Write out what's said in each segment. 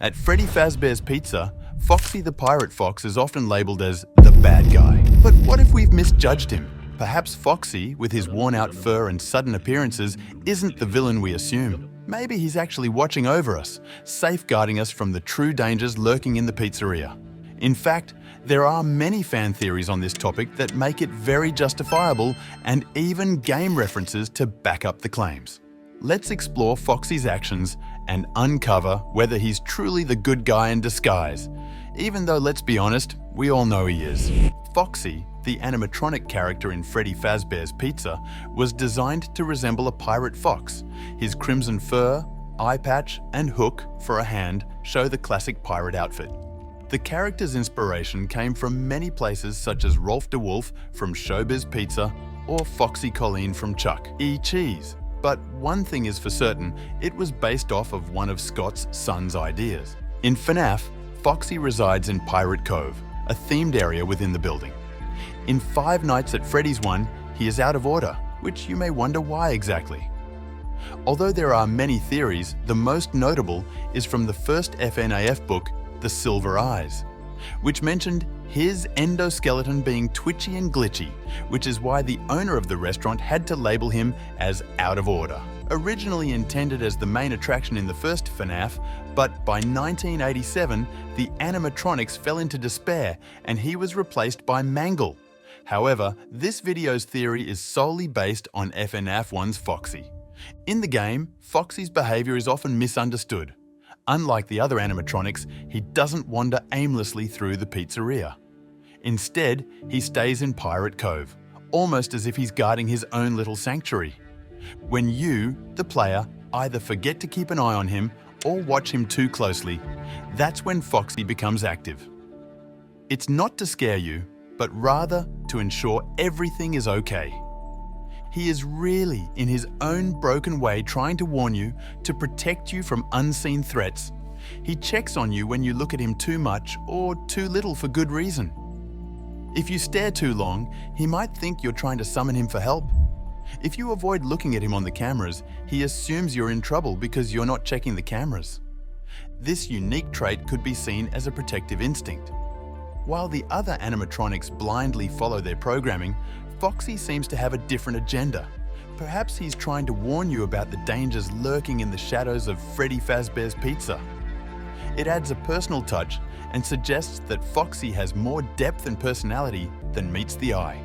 At Freddy Fazbear's Pizza, Foxy the Pirate Fox is often labelled as the bad guy. But what if we've misjudged him? Perhaps Foxy, with his worn-out fur and sudden appearances, isn't the villain we assume. Maybe he's actually watching over us, safeguarding us from the true dangers lurking in the pizzeria. In fact, there are many fan theories on this topic that make it very justifiable, and even game references to back up the claims. Let's explore Foxy's actions and uncover whether he's truly the good guy in disguise, even though, let's be honest, we all know he is. Foxy, the animatronic character in Freddy Fazbear's Pizza, was designed to resemble a pirate fox. His crimson fur, eye patch, and hook for a hand show the classic pirate outfit. The character's inspiration came from many places, such as Rolf de Wolf from Showbiz Pizza or Foxy Colleen from Chuck E. Cheese. But one thing is for certain, it was based off of one of Scott's son's ideas. In FNAF, Foxy resides in Pirate Cove, a themed area within the building. In Five Nights at Freddy's 1, he is out of order, which you may wonder why exactly. Although there are many theories, the most notable is from the first FNAF book, The Silver Eyes, which mentioned his endoskeleton being twitchy and glitchy, which is why the owner of the restaurant had to label him as out of order. Originally intended as the main attraction in the first FNAF, but by 1987, the animatronics fell into despair and he was replaced by Mangle. However, this video's theory is solely based on FNAF 1's Foxy. In the game, Foxy's behavior is often misunderstood. Unlike the other animatronics, he doesn't wander aimlessly through the pizzeria. Instead, he stays in Pirate Cove, almost as if he's guarding his own little sanctuary. When you, the player, either forget to keep an eye on him or watch him too closely, that's when Foxy becomes active. It's not to scare you, but rather to ensure everything is okay. He is really, in his own broken way, trying to warn you, to protect you from unseen threats. He checks on you when you look at him too much or too little for good reason. If you stare too long, he might think you're trying to summon him for help. If you avoid looking at him on the cameras, he assumes you're in trouble because you're not checking the cameras. This unique trait could be seen as a protective instinct. While the other animatronics blindly follow their programming, Foxy seems to have a different agenda. Perhaps he's trying to warn you about the dangers lurking in the shadows of Freddy Fazbear's Pizza. It adds a personal touch and suggests that Foxy has more depth and personality than meets the eye.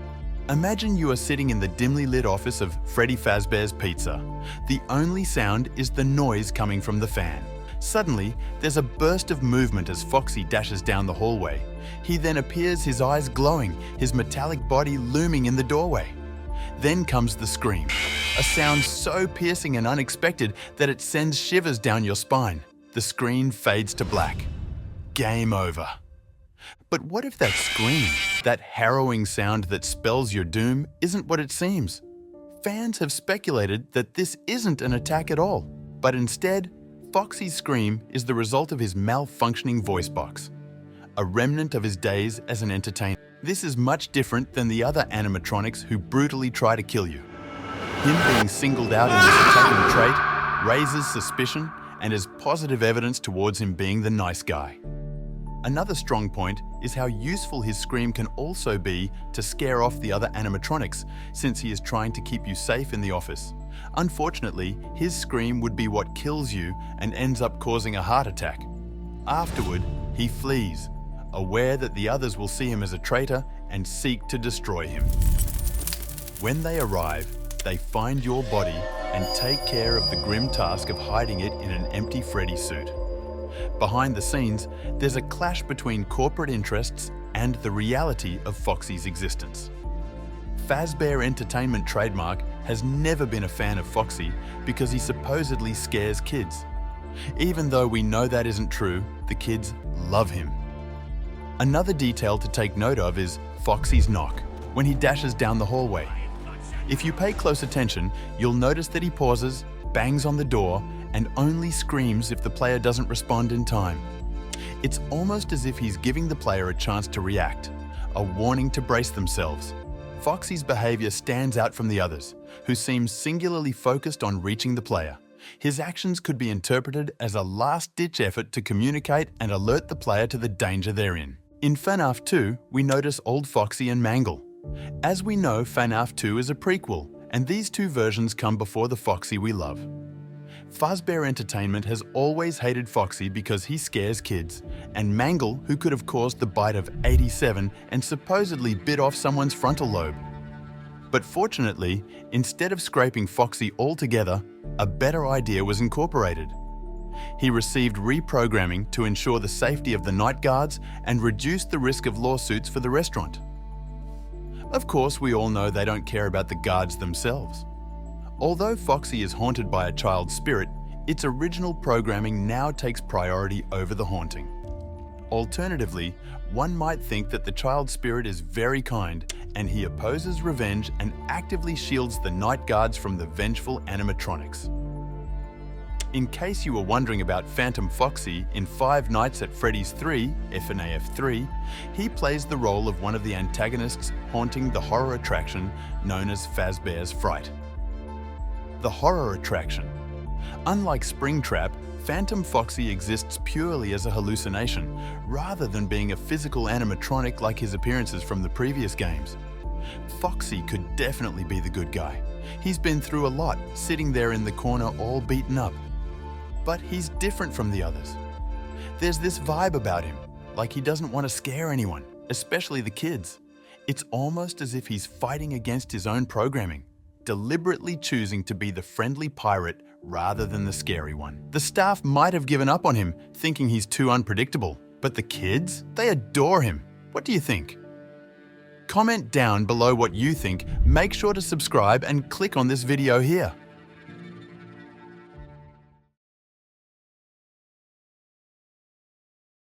Imagine you are sitting in the dimly lit office of Freddy Fazbear's Pizza. The only sound is the noise coming from the fan. Suddenly, there's a burst of movement as Foxy dashes down the hallway. He then appears, his eyes glowing, his metallic body looming in the doorway. Then comes the scream, a sound so piercing and unexpected that it sends shivers down your spine. The screen fades to black. Game over. But what if that scream, that harrowing sound that spells your doom, isn't what it seems? Fans have speculated that this isn't an attack at all, but instead, Foxy's scream is the result of his malfunctioning voice box, a remnant of his days as an entertainer. This is much different than the other animatronics who brutally try to kill you. Him being singled out in this attacking trait raises suspicion and is positive evidence towards him being the nice guy. Another strong point is how useful his scream can also be to scare off the other animatronics, since he is trying to keep you safe in the office. Unfortunately, his scream would be what kills you and ends up causing a heart attack. Afterward, he flees, aware that the others will see him as a traitor and seek to destroy him. When they arrive, they find your body and take care of the grim task of hiding it in an empty Freddy suit. Behind the scenes, there's a clash between corporate interests and the reality of Foxy's existence. Fazbear Entertainment trademark has never been a fan of Foxy because he supposedly scares kids. Even though we know that isn't true, the kids love him. Another detail to take note of is Foxy's knock when he dashes down the hallway. If you pay close attention, you'll notice that he pauses, bangs on the door, and only screams if the player doesn't respond in time. It's almost as if he's giving the player a chance to react, a warning to brace themselves. Foxy's behavior stands out from the others, who seem singularly focused on reaching the player. His actions could be interpreted as a last-ditch effort to communicate and alert the player to the danger they're in. In FNAF 2, we notice Old Foxy and Mangle. As we know, FNAF 2 is a prequel, and these two versions come before the Foxy we love. Fazbear Entertainment has always hated Foxy because he scares kids, and Mangle, who could have caused the bite of 87 and supposedly bit off someone's frontal lobe. But fortunately, instead of scraping Foxy altogether, a better idea was incorporated. He received reprogramming to ensure the safety of the night guards and reduce the risk of lawsuits for the restaurant. Of course, we all know they don't care about the guards themselves. Although Foxy is haunted by a child's spirit, its original programming now takes priority over the haunting. Alternatively, one might think that the child spirit is very kind and he opposes revenge and actively shields the night guards from the vengeful animatronics. In case you were wondering about Phantom Foxy in Five Nights at Freddy's 3, FNAF 3, he plays the role of one of the antagonists haunting the horror attraction known as Fazbear's Fright. The horror attraction. Unlike Springtrap, Phantom Foxy exists purely as a hallucination, rather than being a physical animatronic like his appearances from the previous games. Foxy could definitely be the good guy. He's been through a lot, sitting there in the corner all beaten up. But he's different from the others. There's this vibe about him, like he doesn't want to scare anyone, especially the kids. It's almost as if he's fighting against his own programming, deliberately choosing to be the friendly pirate rather than the scary one. The staff might have given up on him, thinking he's too unpredictable, but the kids, they adore him. What do you think? Comment down below what you think, make sure to subscribe and click on this video here.